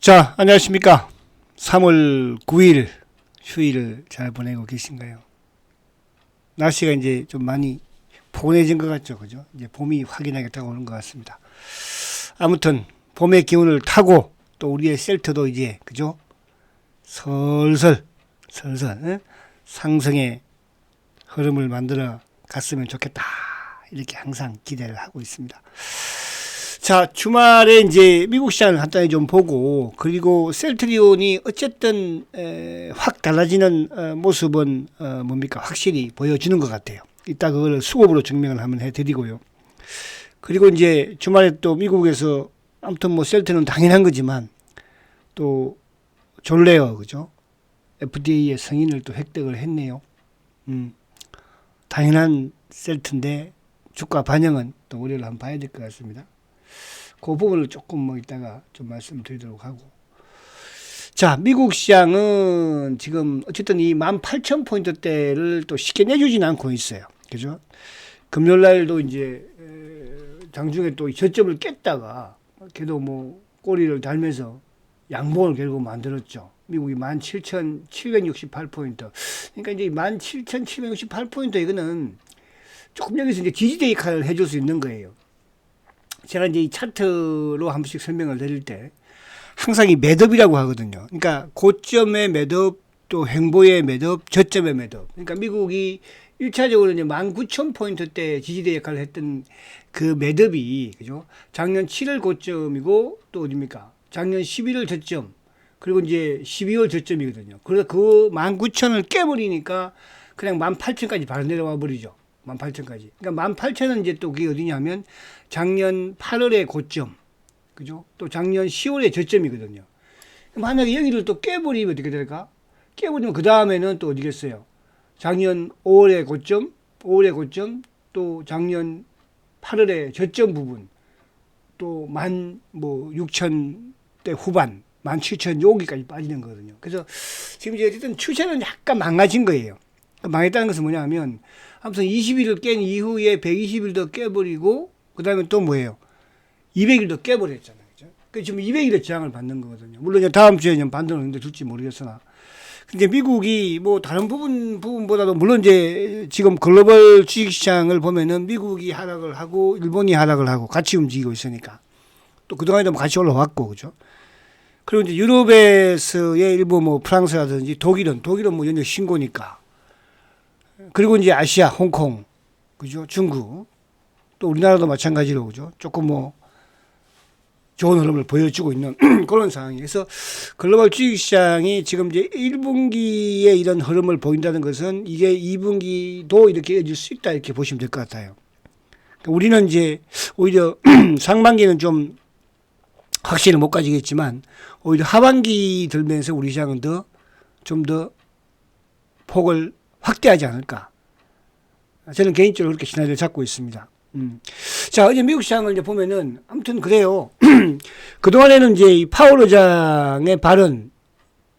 자, 안녕하십니까. 3월 9일 휴일을 잘 보내고 계신가요? 날씨가 이제 좀 많이 포근해진 것 같죠, 그죠? 이제 봄이 확연하게 다가오는 것 같습니다. 아무튼 봄의 기운을 타고 또 우리의 셀트도 이제 그죠? 슬슬 응? 상승의 흐름을 만들어 갔으면 좋겠다. 이렇게 항상 기대를 하고 있습니다. 자, 주말에 이제 미국 시장을 간단히 좀 보고, 그리고 셀트리온이 어쨌든 확 달라지는 모습은 뭡니까? 확실히 보여주는 것 같아요. 이따 그걸 수급으로 증명을 한번 해드리고요. 그리고 이제 주말에 또 미국에서 아무튼 뭐 셀트는 당연한 거지만 또 졸레어 그죠? FDA의 승인을 또 획득을 했네요. 당연한 셀트인데 주가 반영은 또 우려를 한번 봐야 될 것 같습니다. 그 부분을 조금 뭐 이따가 좀 말씀드리도록 하고. 자, 미국 시장은 지금 어쨌든 이 18,000포인트대를 또 쉽게 내주지는 않고 있어요. 그죠? 금요일 날도 이제 장중에 또 저점을 깼다가 걔도 뭐 꼬리를 달면서 양봉을 결국 만들었죠. 미국이 17,768포인트. 그러니까 이제 17,768포인트 이거는 조금 여기서 이제 지지대 역할을 해줄 수 있는 거예요. 제가 이제 이 차트로 한 번씩 설명을 드릴 때 항상 이 매듭이라고 하거든요. 그러니까 고점의 매듭, 또 횡보의 매듭, 저점의 매듭. 그러니까 미국이 1차적으로 이제 19,000포인트대 지지대 역할을 했던 그 매듭이, 그죠? 작년 7월 고점이고, 또 어딥니까? 작년 11월 저점, 그리고 이제 12월 저점이거든요. 그래서 그 19,000을 깨버리니까 그냥 18,000까지 바로 내려와 버리죠. 18,000까지. 그러니까 18,000은 이제 또 그게 어디냐면 작년 8월의 고점, 그죠? 또 작년 10월의 저점이거든요. 만약에 여기를 또 깨버리면 어떻게 될까? 깨버리면 그 다음에는 또 어디겠어요? 작년 5월의 고점, 또 작년 8월의 저점 부분, 또 16,000대 후반, 17,000 여기까지 빠지는 거거든요. 그래서 지금 이제 어쨌든 추세는 약간 망가진 거예요. 망했다는 것은 뭐냐면 아무튼 20일을 깬 이후에 120일도 깨버리고 그 다음에 또 뭐예요? 200일도 깨버렸잖아요. 그죠? 지금 200일의 저항을 받는 거거든요. 물론 이제 다음 주에 반등을 했는데 줄지 모르겠으나. 근데 미국이 뭐 다른 부분보다도 물론 이제 지금 글로벌 주식시장을 보면은 미국이 하락을 하고 일본이 하락을 하고 같이 움직이고 있으니까 또 그동안에도 같이 올라왔고 그죠? 그리고 이제 유럽에서의 일부 뭐 프랑스라든지 독일은 뭐 연일 신고니까. 그리고 이제 아시아, 홍콩, 그죠? 중국, 또 우리나라도 마찬가지로, 그죠? 조금 뭐 좋은 흐름을 보여주고 있는 그런 상황이에요. 그래서 글로벌 주식시장이 지금 이제 1분기에 이런 흐름을 보인다는 것은 이게 2분기도 이렇게 이어질 수 있다 이렇게 보시면 될 것 같아요. 그러니까 우리는 이제 오히려 상반기는 좀 확신을 못 가지겠지만 오히려 하반기 들면서 우리 시장은 좀 더 폭을 확대하지 않을까. 저는 개인적으로 그렇게 시나리오를 잡고 있습니다. 자, 어제 미국 시장을 이제 보면은, 아무튼 그래요. 그동안에는 이제 이 파월 의장의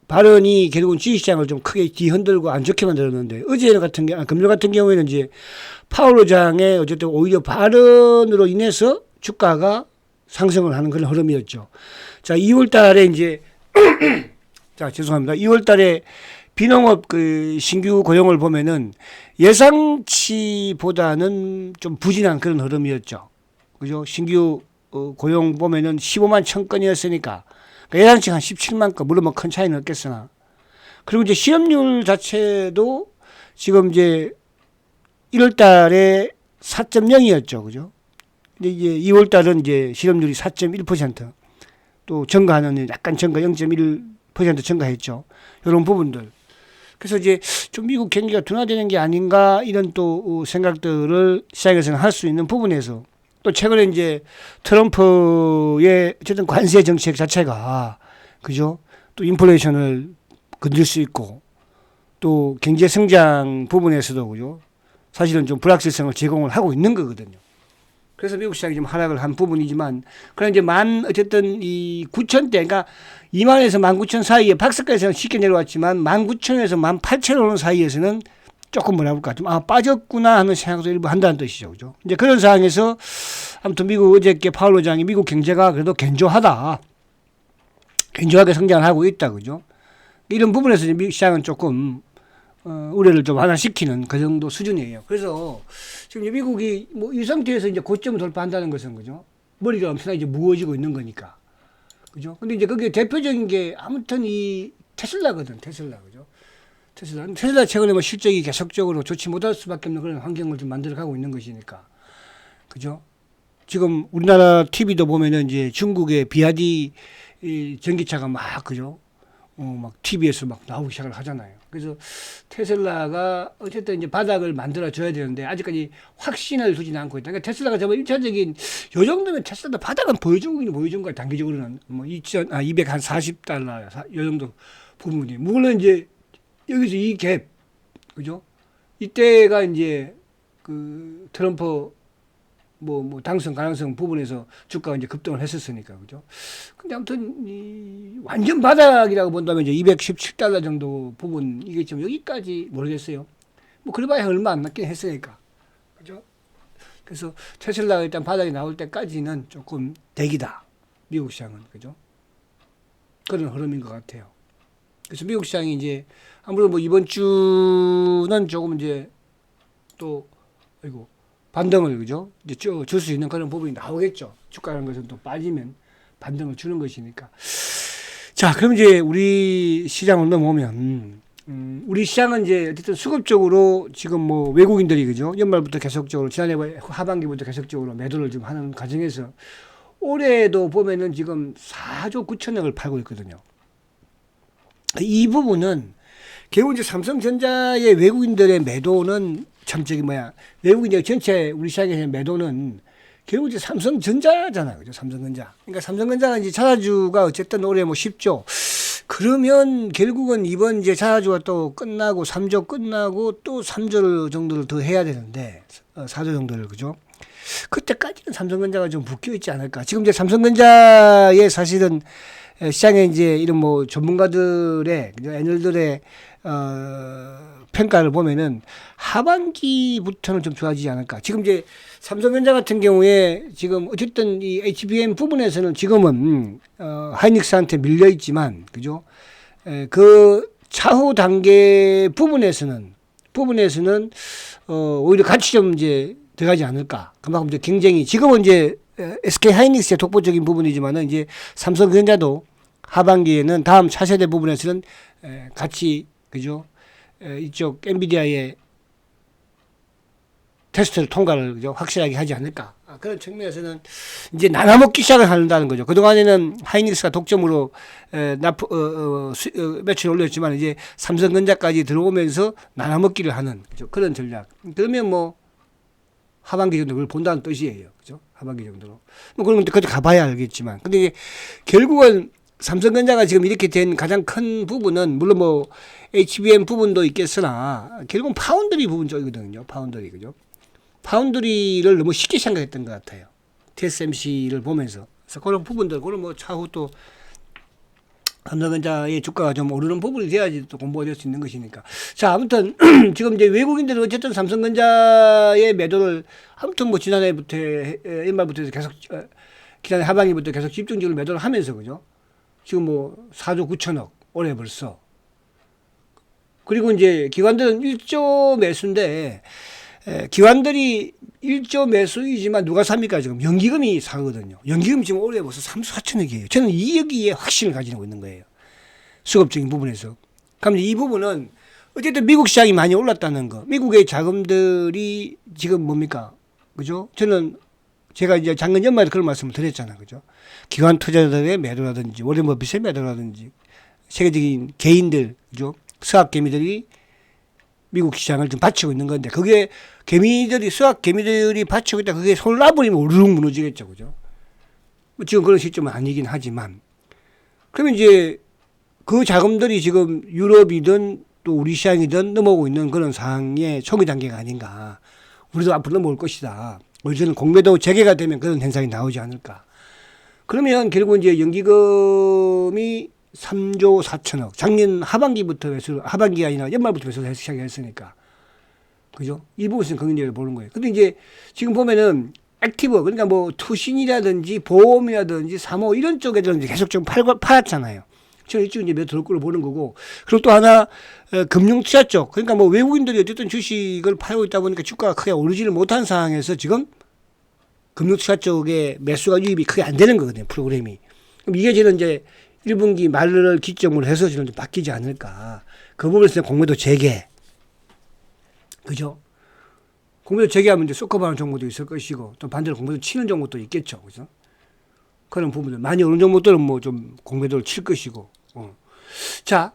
발언이 결국은 주식시장을 좀 크게 뒤흔들고 안 좋게 만들었는데, 금요일 같은 경우에는 이제 파월 의장의 어쨌든 오히려 발언으로 인해서 주가가 상승을 하는 그런 흐름이었죠. 자, 2월 달에 이제, 자, 죄송합니다. 2월 달에 비농업 그 신규 고용을 보면은 예상치보다는 좀 부진한 그런 흐름이었죠. 그죠? 신규 고용 보면은 15만 1,000건이었으니까 그러니까 예상치가 한 17만 건. 물론 뭐 큰 차이는 없겠으나. 그리고 이제 실업률 자체도 지금 이제 1월 달에 4.0이었죠. 그죠? 근데 이제 2월 달은 이제 실업률이 4.1%. 또 증가하는 약간 증가 0.1% 증가했죠. 이런 부분들. 그래서 이제 좀 미국 경기가 둔화되는 게 아닌가 이런 또 생각들을 시장에서는 할 수 있는 부분에서 또 최근에 이제 트럼프의 어쨌든 관세 정책 자체가 그죠? 또 인플레이션을 건들 수 있고 또 경제 성장 부분에서도 그죠? 사실은 좀 불확실성을 제공을 하고 있는 거거든요. 그래서 미국 시장이 좀 하락을 한 부분이지만, 그럼 이제 어쨌든 이 9,000대, 그러니까 20,000에서 19,000 사이에 박스까지는 쉽게 내려왔지만 19,000에서 18,000 오는 사이에서는 조금 뭐라 볼까 좀 빠졌구나 하는 생각도 일부 한다는 뜻이죠. 그죠? 이제 그런 상황에서 아무튼 미국 어저께 파월 의장이 미국 경제가 그래도 견조하다. 견조하게 성장을 하고 있다, 그죠? 이런 부분에서 이제 미국 시장은 조금 우려를 좀 완화시키는 그 정도 수준이에요. 그래서 지금 미국이 뭐 이 상태에서 이제 고점을 돌파한다는 것은 그죠? 머리가 엄청나게 이제 무거워지고 있는 거니까. 그죠? 근데 이제 그게 대표적인 게 아무튼 이 테슬라거든, 테슬라. 그죠? 테슬라 최근에 뭐 실적이 계속적으로 좋지 못할 수밖에 없는 그런 환경을 좀 만들어가고 있는 것이니까. 그죠? 지금 우리나라 TV도 보면은 이제 중국의 비아디 이 전기차가 막, 그죠? 막 TV에서 막 나오기 시작을 하잖아요. 그래서 테슬라가 어쨌든 이제 바닥을 만들어 줘야 되는데 아직까지 확신을 두지는 않고 있다. 그러니까 테슬라가 정말 일차적인 요 정도면 테슬라도 바닥은 보여주긴 보여준 거야. 단기적으로는 뭐 240달러 요 정도 부분이. 물론 이제 여기서 이 갭, 그죠? 이때가 이제 그 트럼프 뭐 당선 가능성 부분에서 주가가 이제 급등을 했었으니까, 그죠? 근데 아무튼 이 완전 바닥이라고 본다면 이제 217달러 정도 부분 이게 좀 여기까지 모르겠어요. 뭐 그래봐야 얼마 안 남긴 했으니까, 그죠? 그래서 테슬라가 일단 바닥이 나올 때까지는 조금 대기다, 미국 시장은, 그죠? 그런 흐름인 것 같아요. 그래서 미국 시장이 이제 아무래도 뭐 이번 주는 조금 이제 또 아이고 반등을, 그죠? 이제 줄 수 있는 그런 부분이 나오겠죠. 주가라는 것은 또 빠지면 반등을 주는 것이니까. 자, 그럼 이제 우리 시장을 넘어오면, 우리 시장은 이제 어쨌든 수급적으로 지금 뭐 외국인들이, 그죠? 연말부터 계속적으로, 지난해 하반기부터 계속적으로 매도를 좀 하는 과정에서 올해도 보면은 지금 4조 9천억을 팔고 있거든요. 이 부분은 결국 이제 삼성전자의 외국인들의 매도는 참 외국인 전체 우리 시장에서의 매도는 결국 이제 삼성전자잖아요. 그죠? 삼성전자. 그러니까 삼성전자가 이제 자사주가 어쨌든 올해 뭐 10조. 그러면 결국은 이번 이제 자사주가 또 끝나고 3조 끝나고 또 3조 정도를 더 해야 되는데 4조 정도를, 그죠? 그때까지는 삼성전자가 좀 묶여 있지 않을까. 지금 이제 삼성전자의 사실은 시장에 이제 이런 뭐 전문가들의, 애널들의 평가를 보면은 하반기부터는 좀 좋아지지 않을까. 지금 이제 삼성전자 같은 경우에 지금 어쨌든 이 HBM 부분에서는 지금은 하이닉스한테 밀려 있지만, 그죠? 그 차후 단계 부분에서는 오히려 같이 좀 이제 들어가지 않을까. 그만큼 이제 경쟁이 지금은 이제 SK 하이닉스의 독보적인 부분이지만은 이제 삼성전자도 하반기에는 다음 차세대 부분에서는 같이, 그죠? 이쪽 엔비디아의 테스트를 통과를, 그죠? 확실하게 하지 않을까. 그런 측면에서는 이제 나눠먹기 시작을 한다는 거죠. 그동안에는 하이닉스가 독점으로 매출 올렸지만 이제 삼성전자까지 들어오면서 나눠먹기를 하는, 그죠? 그런 전략. 그러면 뭐 하반기 정도 그걸 본다는 뜻이에요. 그죠? 하반기 정도로. 뭐 그러면 그때 가봐야 알겠지만. 근데 이제 결국은 삼성전자가 지금 이렇게 된 가장 큰 부분은 물론 뭐 HBM 부분도 있겠으나 결국은 파운드리 부분 쪽이거든요. 파운드리, 그죠? 파운드리를 너무 쉽게 생각했던 것 같아요. TSMC를 보면서. 그래서 그런 부분들, 그런 뭐 차후 또 삼성전자의 주가가 좀 오르는 부분이 돼야지 또 공부가 될 수 있는 것이니까. 자, 아무튼 지금 이제 외국인들은 어쨌든 삼성전자의 매도를 아무튼 뭐 지난해부터 연말부터 해서 계속 지난해 하반기부터 계속 집중적으로 매도를 하면서, 그죠? 지금 뭐 4조 9천억 올해 벌써. 그리고 이제 기관들은 1조 매수인데 기관들이 1조 매수이지만 누가 삽니까? 지금 연기금이 사거든요. 연기금 지금 올해 벌써 3조 4천억이에요. 저는 여기에 확신을 가지고 있는 거예요. 수급적인 부분에서. 그럼 이 부분은 어쨌든 미국 시장이 많이 올랐다는 거. 미국의 자금들이 지금 뭡니까? 그죠? 저는 제가 이제 작년 연말에 그런 말씀을 드렸잖아요. 그죠? 기관 투자자들의 매도라든지, 워렌 버핏의 매도라든지, 세계적인 개인들, 그죠? 수학 개미들이 미국 시장을 좀 받치고 있는 건데, 그게 수학 개미들이 받치고 있다. 그게 손을 놔버리면 우르륵 무너지겠죠. 그죠? 뭐 지금 그런 시점은 아니긴 하지만. 그러면 이제 그 자금들이 지금 유럽이든 또 우리 시장이든 넘어오고 있는 그런 상황의 초기 단계가 아닌가. 우리도 앞으로 넘어올 것이다. 저는 공매도 재개가 되면 그런 현상이 나오지 않을까. 그러면 결국 이제 연기금이 3조 4천억. 작년 하반기부터 하반기가 아니라 연말부터 매수를 시작했으니까. 그죠? 이 부분에서는 긍정적으로 보는 거예요. 근데 이제 지금 보면은 액티브, 그러니까 뭐 투신이라든지 보험이라든지 사모 이런 쪽에들은 이제 계속 좀 팔았잖아요. 저는 이쪽 이제 몇 들어올 걸로 보는 거고. 그리고 또 하나, 금융 투자 쪽. 그러니까 뭐 외국인들이 어쨌든 주식을 팔고 있다 보니까 주가가 크게 오르지를 못한 상황에서 지금 금융 투자 쪽에 매수가 유입이 크게 안 되는 거거든요. 프로그램이. 그럼 이게 저는 이제 1분기 말을 기점으로 해서 저는 좀 바뀌지 않을까. 그 부분에서 공매도 재개. 그죠? 공매도 재개하면 이제 쏙커버하는 정보도 있을 것이고, 또 반대로 공매도 치는 정보도 있겠죠. 그죠? 그런 부분들. 많이 오는 정보들은 뭐 좀 공매도를 칠 것이고. 자,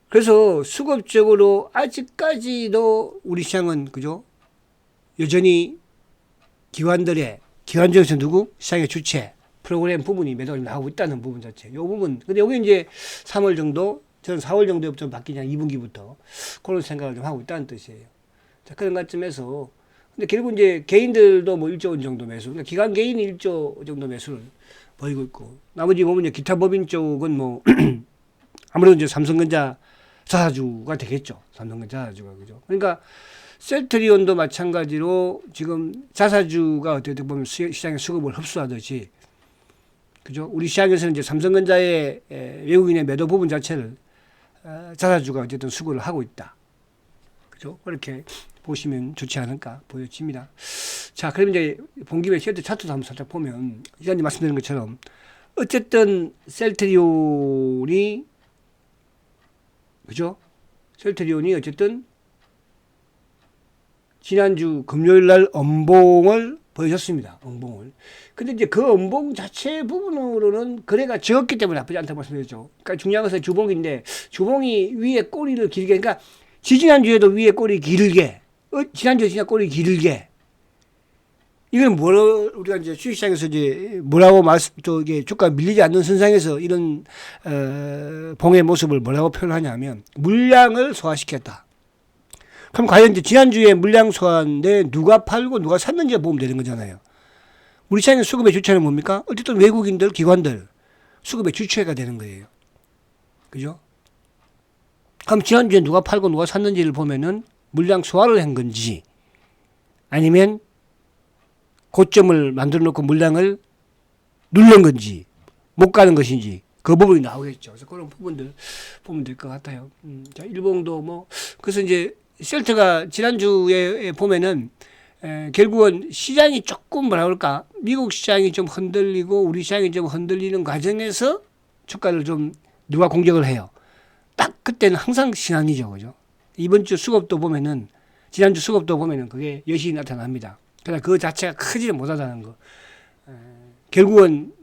그래서 수급적으로 아직까지도 우리 시장은, 그죠? 여전히 기관들에서 누구? 시장의 주체, 프로그램 부분이 매도가 나오고 있다는 부분 자체. 요 부분. 근데 여기 이제 3월 정도, 저는 4월 정도에 좀 바뀌냐, 2분기부터. 그런 생각을 좀 하고 있다는 뜻이에요. 자, 그런 관점에서. 근데 결국 이제 개인들도 뭐 1조 원 정도 매수, 그러니까 기관 개인이 1조 정도 매수를 보이고 있고. 나머지 보면 이제 기타 법인 쪽은 뭐, 아무래도 이제 삼성전자 자사주가 되겠죠. 삼성전자 자사주가. 그죠. 그러니까 셀트리온도 마찬가지로 지금 자사주가 어떻게 보면 시장의 수급을 흡수하듯이, 그죠? 우리 시장에서는 이제 삼성전자의 외국인의 매도 부분 자체를 자사주가 어쨌든 수급을 하고 있다. 그죠? 그렇게 보시면 좋지 않을까 보여집니다. 자, 그럼 이제 본김에 셀트 차트도 한번 살짝 보면, 이전에 말씀드린 것처럼 어쨌든 셀트리온이, 그죠? 셀트리온이 어쨌든 지난주 금요일 날 엄봉을 보여줬습니다. 엄봉을. 근데 이제 그 엄봉 자체 부분으로는 거래가 적었기 때문에 나쁘지 않다고 말씀드렸죠. 그러니까 중요한 것은 주봉인데, 주봉이 위에 꼬리를 길게, 그러니까 지지난주에도 위에 꼬리 길게, 지난주에 진짜 꼬리 길게. 이건 우리가 이제 주식시장에서 이제 뭐라고 또 이게 주가 밀리지 않는 선상에서 이런, 봉의 모습을 뭐라고 표현하냐면, 물량을 소화시켰다. 그럼 과연 이제 지난주에 물량 소화인데 누가 팔고 누가 샀는지 보면 되는 거잖아요. 우리 시장의 수급의 주체는 뭡니까? 어쨌든 외국인들, 기관들, 수급의 주체가 되는 거예요. 그죠? 그럼 지난주에 누가 팔고 누가 샀는지를 보면은 물량 소화를 한 건지, 아니면 고점을 만들어 놓고 물량을 누른 건지, 못 가는 것인지, 그 부분이 나오겠죠. 그래서 그런 부분들 보면 될 것 같아요. 자, 일봉도 뭐, 그래서 이제 셀트가 지난주에 보면은, 결국은 시장이 조금 뭐라 그럴까, 미국 시장이 좀 흔들리고 우리 시장이 좀 흔들리는 과정에서 주가를 좀 누가 공격을 해요. 딱 그때는 항상 신앙이죠. 그죠? 이번 주 수급도 보면은, 지난주 수급도 보면은 그게 여실히 나타납니다. 그러나 그 자체가 크지는 못하다는 거. 결국은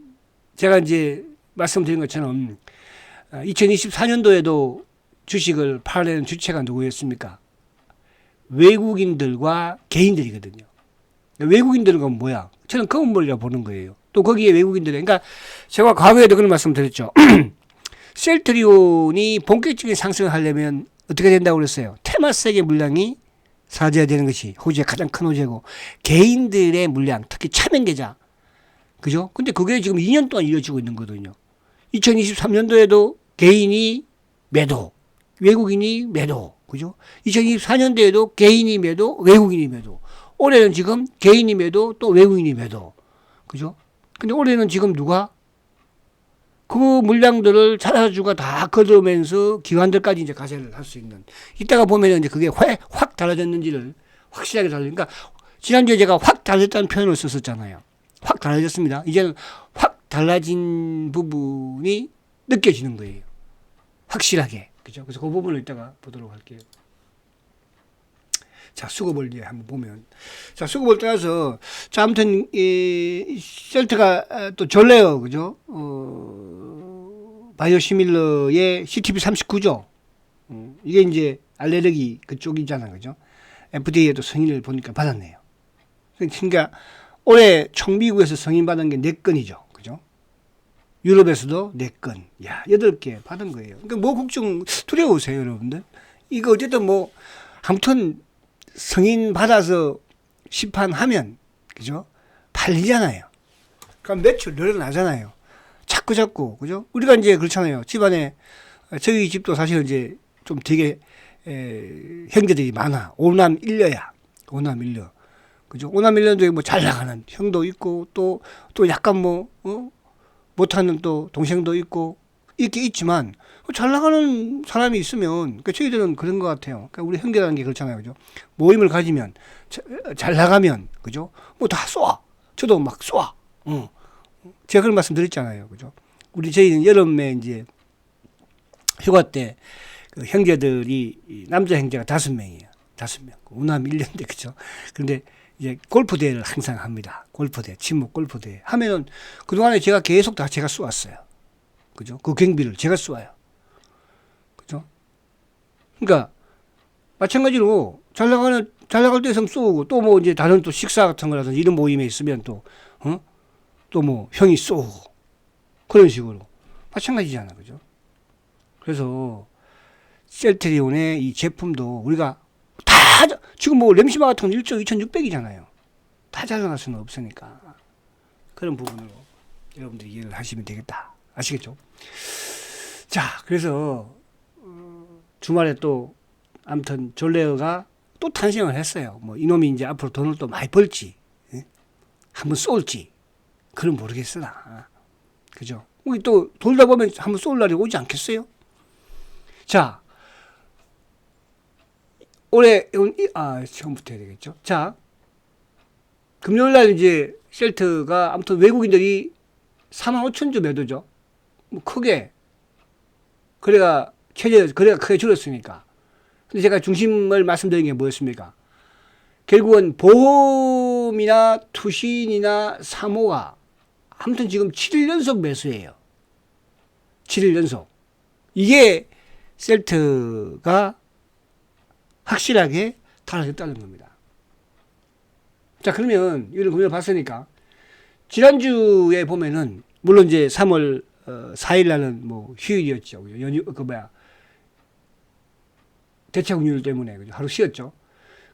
제가 이제 말씀드린 것처럼 2024년도에도 주식을 팔아내는 주체가 누구였습니까? 외국인들과 개인들이거든요. 외국인들은 뭐야? 저는 검은머리라 보는 거예요. 또 거기에 외국인들, 그러니까 제가 과거에도 그런 말씀 드렸죠. 셀트리온이 본격적인 상승을 하려면 어떻게 된다고 그랬어요? 테마색의 물량이 사라져야 되는 것이 호주의 가장 큰 호재고, 개인들의 물량, 특히 차명계좌, 그죠? 근데 그게 지금 2년 동안 이어지고 있는 거거든요. 2023년도에도 개인이 매도, 외국인이 매도, 그죠? 2024년도에도 개인이 매도, 외국인이 매도. 올해는 지금 개인이 매도, 또 외국인이 매도, 그죠? 근데 올해는 지금 누가 그 물량들을 자사주가 다 걷어오면서 기관들까지 이제 가세를 할 수 있는. 이따가 보면은 이제 그게 확 달라졌는지를 확실하게 그러니까 지난주에 제가 확 달라졌다는 표현을 썼었잖아요. 확 달라졌습니다. 이제는 확 달라진 부분이 느껴지는 거예요. 확실하게. 그죠? 그래서 그 부분을 이따가 보도록 할게요. 자, 수급을 이제 한번 보면. 자, 수급을 떠나서, 자, 아무튼, 셀트가 또 전래요. 그죠? 바이오시밀러의 CTP39죠. 이게 이제 알레르기 그쪽이잖아요. 그죠? FDA에도 승인을 보니까 받았네요. 그러니까 올해 총 미국에서 승인받은 게 4건이죠. 그죠? 유럽에서도 4건. 야, 8개 받은 거예요. 그러니까 뭐 걱정, 두려우세요, 여러분들? 이거 어쨌든 뭐, 아무튼, 승인 받아서 시판하면, 그죠? 팔리잖아요. 그럼 매출 늘어나잖아요. 자꾸, 그죠? 우리가 이제 그렇잖아요. 집안에, 저희 집도 사실 이제 좀 되게, 형제들이 많아. 5남 1녀야. 5남 1녀. 그죠? 오남 일년도에 뭐 잘 나가는 형도 있고, 또 약간 뭐, 못하는 또 동생도 있고, 이렇게 있지만, 잘 나가는 사람이 있으면, 그러니까 저희들은 그런 것 같아요. 그러니까 우리 형제라는 게 그렇잖아요. 그죠? 모임을 가지면, 잘 나가면, 그죠? 뭐 다 쏘아. 저도 막 쏘아. 제가 그런 말씀 드렸잖아요. 그죠? 저희는 여름에 이제 휴가 때 그 형제들이, 남자 형제가 5명이에요. 5명. 우남 1년대, 그죠? 근데 이제 골프 대회를 항상 합니다. 골프 대회, 친목 골프 대회. 하면은 그동안에 제가 계속 다 제가 쏘았어요. 그죠? 그 경비를 제가 쏘아요. 그죠? 그러니까 마찬가지로 잘 나갈 때 좀 쏘고, 또 뭐 이제 다른 또 식사 같은 거라든지 이런 모임에 있으면 또 뭐 형이 쏘고 그런 식으로 마찬가지잖아. 그죠? 그래서 셀트리온의 이 제품도 우리가 다 지금 뭐 램시마 같은 건 1조 2,600이잖아요. 다 잘 나갈 수는 없으니까 그런 부분으로 여러분들이 이해를 하시면 되겠다. 아시겠죠? 자, 그래서 주말에 또 아무튼 졸레어가 또 탄생을 했어요. 뭐 이놈이 이제 앞으로 돈을 또 많이 벌지, 한번 쏠지, 그건 모르겠으나, 그죠? 우리 또 돌다 보면 한번 쏠 날이 오지 않겠어요? 자, 올해 처음부터 해야 되겠죠. 자, 금요일 날 이제 셀트가 아무튼 외국인들이 45,000주 매도죠. 뭐 크게 거래가 크게 줄었으니까. 근데 제가 중심을 말씀드린 게 뭐였습니까? 결국은 보험이나 투신이나 사모가 아무튼 지금 7일 연속 매수예요. 7일 연속. 이게 셀트가 확실하게 달라졌다는 겁니다. 자, 그러면 이런 금요일 봤으니까 지난주에 보면은 물론 이제 3월 4일 날은 뭐 휴일이었죠. 연휴 대차공휴일 때문에 하루 쉬었죠.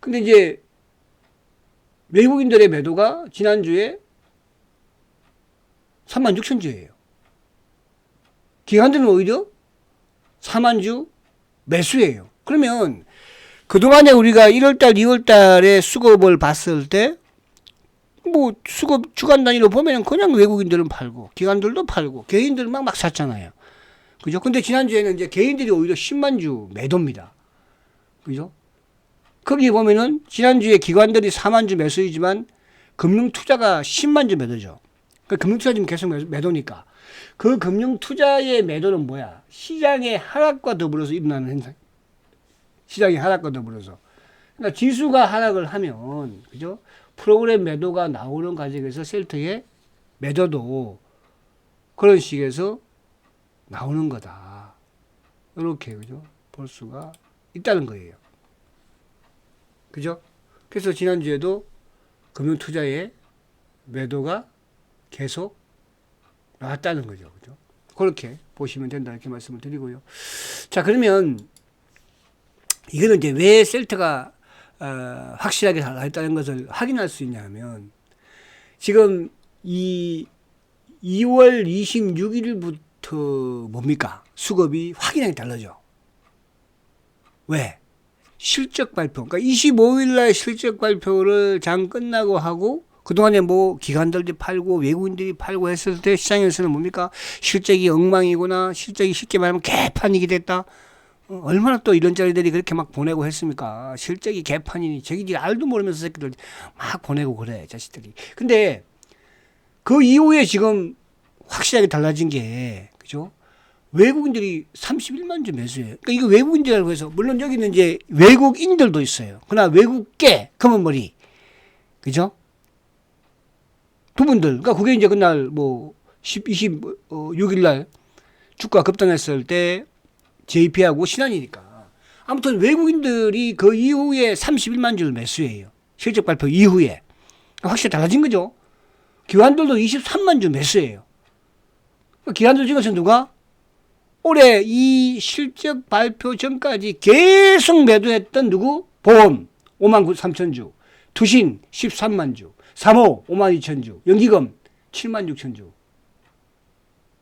근데 이제 외국인들의 매도가 지난주에 36,000주예요. 기관들은 오히려 40,000주 매수예요. 그러면 그동안에 우리가 1월달, 2월달에 수급을 봤을 때, 뭐, 수급 주간 단위로 보면은 그냥 외국인들은 팔고, 기관들도 팔고, 개인들은 막 샀잖아요. 그죠? 근데 지난주에는 이제 개인들이 오히려 10만 주 매도입니다. 그죠? 거기 보면은 지난주에 기관들이 4만 주 매수이지만 금융투자가 10만 주 매도죠. 그 금융투자 지금 계속 매도니까. 그 금융투자의 매도는 뭐야? 시장의 하락과 더불어서 일어나는 현상. 시장이 하락과 더불어서. 그러니까 지수가 하락을 하면, 그죠? 프로그램 매도가 나오는 과정에서 셀트의 매도도 그런 식에서 나오는 거다. 이렇게, 그죠? 볼 수가 있다는 거예요. 그죠? 그래서 지난주에도 금융투자의 매도가 계속 나왔다는 거죠. 그죠? 그렇게 보시면 된다. 이렇게 말씀을 드리고요. 자, 그러면 이거는 이제 왜 셀트가 확실하게 달라졌다는 것을 확인할 수 있냐면 지금 이 2월 26일부터 뭡니까? 수급이 확연하게 달라져. 왜? 실적 발표. 그러니까 25일 날 실적 발표를 장 끝나고 하고 그동안에 뭐 기관들이 팔고 외국인들이 팔고 했을 때 시장에서는 뭡니까? 실적이 엉망이구나. 실적이 쉽게 말하면 개판이게 됐다. 얼마나 또 이런 자리들이 그렇게 막 보내고 했습니까? 실적이 개판이니 저기들이 알도 모르면서 새끼들 막 보내고 그래 자식들이. 근데 그 이후에 지금 확실하게 달라진 게 그죠? 외국인들이 31만 주 매수해요. 그러니까 이거 외국인들이라고 해서 물론 여기는 이제 외국인들도 있어요. 그러나 외국계 검은 머리 그죠? 두 분들. 그러니까 그게 이제 그날 뭐 26일 날 주가 급등했을 때 JP하고 신한이니까. 아무튼 외국인들이 그 이후에 31만 주를 매수해요. 실적 발표 이후에. 확실히 달라진 거죠. 기관들도 23만 주 매수해요. 기관들 중에서 누가? 올해 이 실적 발표 전까지 계속 매도했던 누구? 보험 5만 3천 주, 투신 13만 주, 사모 5만 2천 주, 연기금 7만 6천 주.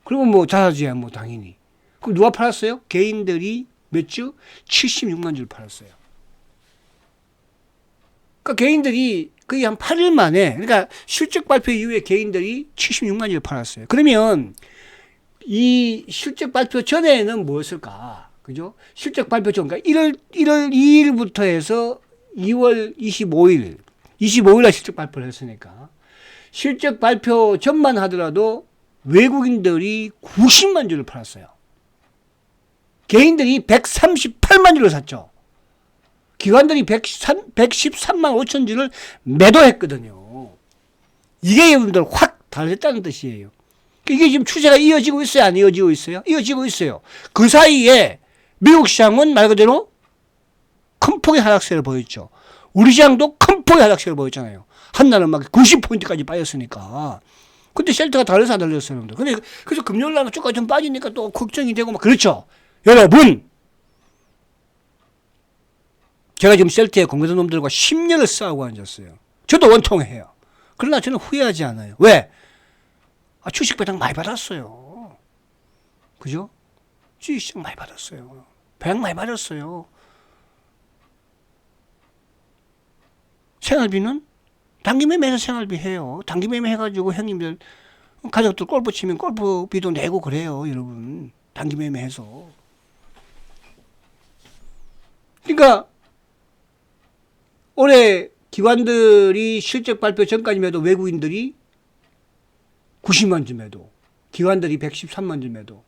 그리고 뭐 자사주야 뭐 당연히. 그럼 누가 팔았어요? 개인들이 몇 주? 76만 주를 팔았어요. 그러니까 개인들이 거의 한 8일 만에, 그러니까 실적 발표 이후에 개인들이 76만 주를 팔았어요. 그러면 이 실적 발표 전에는 뭐였을까? 그죠? 실적 발표 전, 그러니까 1월 2일부터 해서 2월 25일 날 실적 발표를 했으니까 실적 발표 전만 하더라도 외국인들이 90만 주를 팔았어요. 개인들이 138만 주를 샀죠. 기관들이 113만 5천 주를 매도했거든요. 이게 여러분들 확 달렸다는 뜻이에요. 이게 지금 추세가 이어지고 있어요? 안 이어지고 있어요? 이어지고 있어요. 그 사이에 미국 시장은 말 그대로 큰 폭의 하락세를 보였죠. 우리 시장도 큰 폭의 하락세를 보였잖아요. 한날은 막 90포인트까지 빠졌으니까. 근데 셀트가 달려서 안 달렸어요, 여러분들. 근데 그래서 금요일 날은 주가 좀 빠지니까 또 걱정이 되고 막 그렇죠. 여러분, 제가 지금 셀트에 공매도 놈들과 10년을 싸우고 앉았어요. 저도 원통해요. 그러나 저는 후회하지 않아요. 왜? 주식 배당 많이 받았어요. 그죠? 주식 많이 받았어요. 배당 많이 받았어요. 생활비는 단기매매해서 생활비 해요. 단기매매 해가지고 형님들 가족들 골프 치면 골프비도 내고 그래요, 여러분. 단기매매해서. 그러니까 올해 기관들이 실적 발표 전까지만 해도 외국인들이 90만 주 매도, 기관들이 113만 주 매도,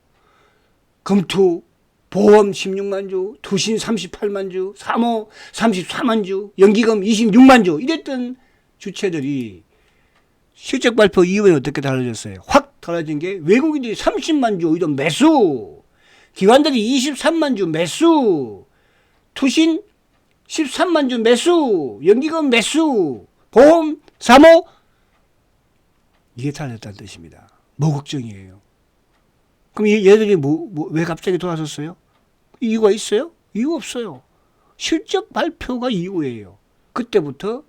금투, 보험 16만 주, 투신 38만 주, 사모 34만 주, 연기금 26만 주 이랬던 주체들이 실적 발표 이후에 어떻게 달라졌어요? 확 달라진 게 외국인들이 30만 주 오히려 매수, 기관들이 23만 주 매수, 투신 13만 주 매수, 연기금 매수, 보험, 사모 이게 달렸다는 뜻입니다. 뭐 걱정이에요? 그럼 얘들이 왜 갑자기 돌아섰어요? 이유가 있어요? 이유 없어요. 실적 발표가 이유예요. 그때부터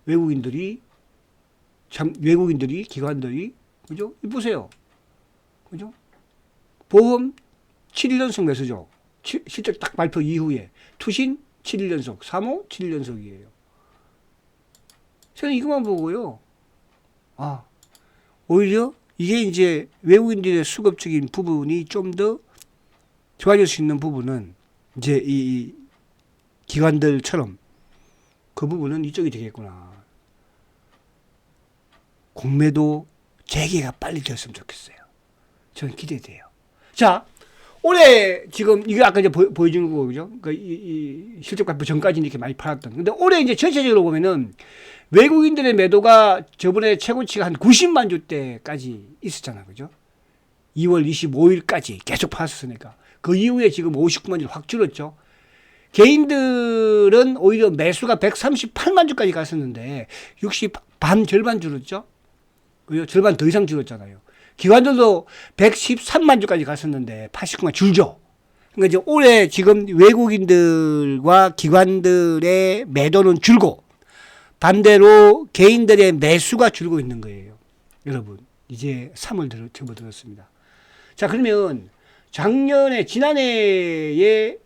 외국인들이 기관들이 그죠? 보세요. 그죠? 보험 7일 연속 매수죠. 실적 딱 발표 이후에 투신 7일 연속, 사모 7일 연속이에요. 저는 이것만 보고요. 오히려 이게 이제 외국인들의 수급적인 부분이 좀 더 좋아질 수 있는 부분은 이제 이 기관들처럼 그 부분은 이쪽이 되겠구나. 공매도 재개가 빨리 되었으면 좋겠어요. 저는 기대돼요. 자, 올해 지금 이게 아까 이제 보여준 거고, 그죠? 그러니까 이 실적 발표 전까지 이렇게 많이 팔았던. 근데 올해 이제 전체적으로 보면은 외국인들의 매도가 저번에 최고치가 한 90만 주대까지 있었잖아, 그죠? 2월 25일까지 계속 팔았으니까. 그 이후에 지금 59만 주를 확 줄었죠. 개인들은 오히려 매수가 138만 주까지 갔었는데, 반 절반 줄었죠? 그죠? 절반 더 이상 줄었잖아요. 기관들도 113만 주까지 갔었는데 89만 줄죠. 그러니까 이제 올해 지금 외국인들과 기관들의 매도는 줄고 반대로 개인들의 매수가 줄고 있는 거예요. 여러분, 이제 3월 접어들었습니다. 자, 그러면 지난해에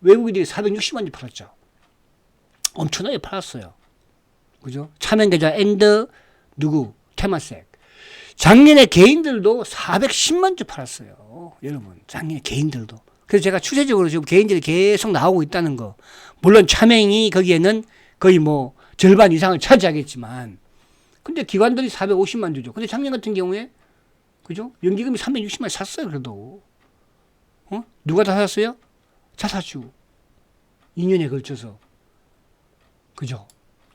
외국인들이 460만 주 팔았죠. 엄청나게 팔았어요. 그죠? 차명계좌 엔드 테마색. 작년에 개인들도 410만 주 팔았어요. 여러분, 작년에 개인들도. 그래서 제가 추세적으로 지금 개인들이 계속 나오고 있다는 거. 물론 차명이 거기에는 거의 뭐 절반 이상을 차지하겠지만. 근데 기관들이 450만 주죠. 근데 작년 같은 경우에, 그죠? 연기금이 360만 샀어요, 그래도. 누가 다 샀어요? 자사주. 2년에 걸쳐서. 그죠?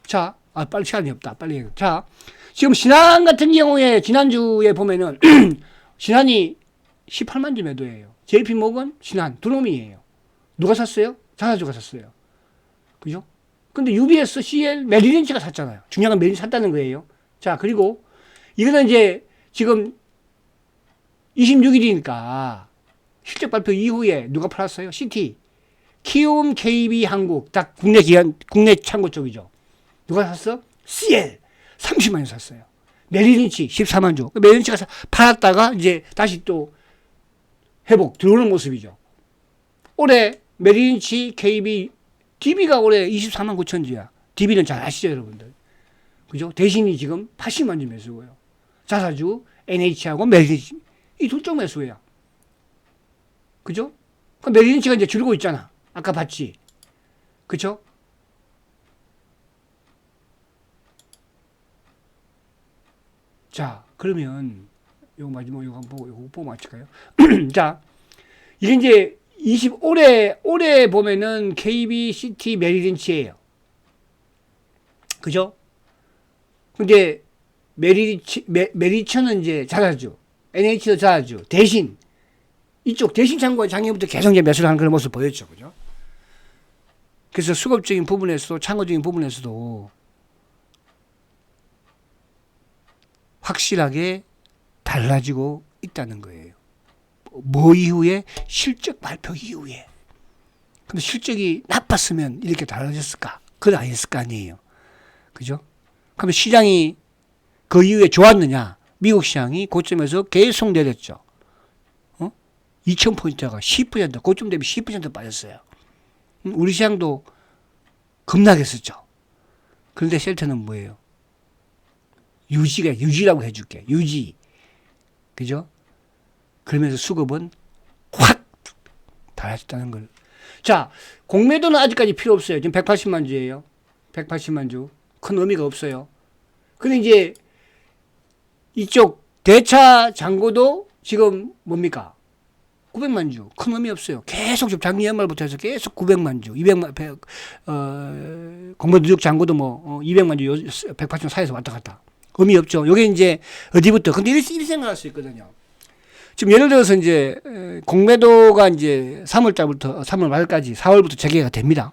자, 빨리 시간이 없다. 빨리 해. 자, 지금 신한 같은 경우에 지난주에 보면은 신한이 18만 주 매도예요. JP 모건, 신한 두 놈이에요. 누가 샀어요? 자사주가 샀어요. 그죠? 근데 UBS, CL, 메리린치가 샀잖아요. 중요한 건 메리린치 샀다는 거예요. 자, 그리고 이거는 이제 지금 26일이니까 실적 발표 이후에 누가 팔았어요? CT, 키움, KB 한국, 다 국내 창고 쪽이죠. 누가 샀어? CL 30만 주 샀어요. 메리린치 14만 주. 메리린치가 팔았다가 이제 다시 또 회복 들어오는 모습이죠. 올해 메리린치, KB, DB가 올해 24만 9천 주야. DB는 잘 아시죠, 여러분들? 그죠? 대신이 지금 80만 주 매수고요. 자사주, NH하고 메리츠, 이 둘 쪽 매수예요. 그죠? 그 메리츠가 이제 줄고 있잖아. 아까 봤지? 그죠? 자, 그러면, 요거 마지막, 요거 한번 요거 보고 마칠까요? 자, 이게 이제 올해 보면은 KBCT 메리린치예요. 그죠? 근데 메리츠는 이제 자사주, NH도 자사주, 대신, 이쪽 대신 창고가 작년부터 계속 이제 매수를 하는 그런 모습을 보였죠. 그죠? 그래서 수급적인 부분에서도, 창고적인 부분에서도 확실하게 달라지고 있다는 거예요. 뭐 이후에? 실적 발표 이후에. 근데 실적이 나빴으면 이렇게 달라졌을까? 그건 아니었을 거 아니에요. 그죠? 그러면 시장이 그 이후에 좋았느냐? 미국 시장이 고점에서 계속 내렸죠. 2,000포인트가 10%, 고점 대비 10% 빠졌어요. 우리 시장도 급락했었죠. 그런데 셀트는 뭐예요? 유지라고 해줄게. 유지. 그죠? 그러면서 수급은 확 달라졌다는 걸. 자, 공매도는 아직까지 필요 없어요. 지금 180만 주예요. 180만 주. 큰 의미가 없어요. 근데 이제 이쪽 대차 잔고도 지금 뭡니까? 900만 주. 큰 의미 없어요. 계속 지금 작년 연말부터 해서 계속 900만 주, 200만, 공매도 누적 잔고도 200만 주, 180만 사이에서 왔다 갔다. 의미 없죠. 요게 이제 어디부터. 근데 이렇게 생각할 수 있거든요. 지금 예를 들어서 이제 공매도가 이제 3월 말까지 4월부터 재개가 됩니다.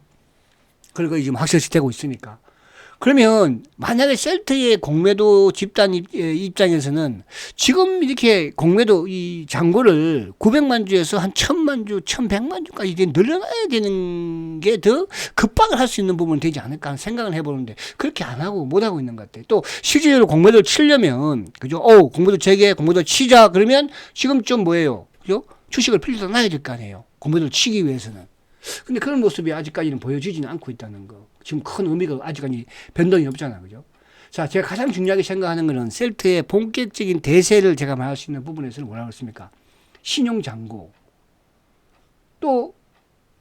그리고 지금 확실시 되고 있으니까. 그러면 만약에 셀트의 공매도 집단 입장에서는 지금 이렇게 공매도 이 잔고를 900만 주에서 한 1000만 주, 1100만 주까지 늘려놔야 되는 게 더 급박을 할 수 있는 부분은 되지 않을까 하는 생각을 해보는데 그렇게 안 하고 못 하고 있는 것 같아요. 또 실질적으로 공매도를 치려면 그죠? 공매도 재개, 공매도 치자 그러면 지금 좀 뭐예요? 그죠? 주식을 필요로 놔야 될 거 아니에요. 공매도를 치기 위해서는. 근데 그런 모습이 아직까지는 보여지지는 않고 있다는 거. 지금 큰 의미가 아직까지 변동이 없잖아. 그죠? 자, 제가 가장 중요하게 생각하는 거는 셀트의 본격적인 대세를 제가 말할 수 있는 부분에서는 뭐라고 했습니까? 신용잔고. 또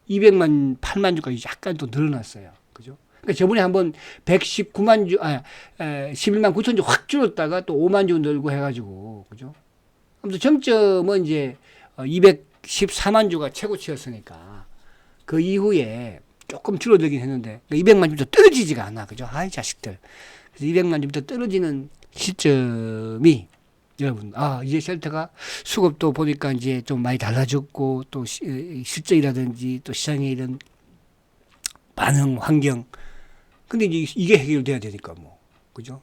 200만, 8만 주까지 약간 또 늘어났어요. 그죠? 그러니까 저번에 한번 119만 주, 11만 9천 주 확 줄었다가 또 5만 주 늘고 해가지고. 그죠? 아무튼 정점은 이제 214만 주가 최고치였으니까. 그 이후에 조금 줄어들긴 했는데 200만 주부터 떨어지지가 않아. 그죠? 아이 자식들. 그래서 200만 주부터 떨어지는 시점이 여러분 이제 셀트가 수급도 보니까 이제 좀 많이 달라졌고 또 실적이라든지 또 시장의 이런 반응 환경 근데 이제 이게 해결돼야 되니까 뭐 그죠?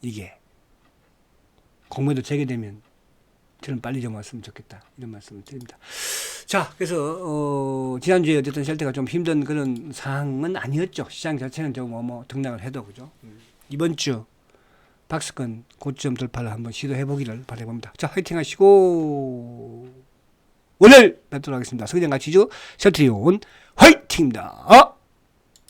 이게 공매도 재개되면 저는 빨리 좀 왔으면 좋겠다. 이런 말씀을 드립니다. 자, 그래서, 지난주에 어쨌든 셀트가 좀 힘든 그런 상황은 아니었죠. 시장 자체는 좀 등락을 해도, 그죠? 이번 주 박스권 고점 돌파를 한번 시도해보기를 바라봅니다. 자, 화이팅 하시고, 오늘 뵙도록 하겠습니다. 성장 가치주 셀트리온 화이팅입니다.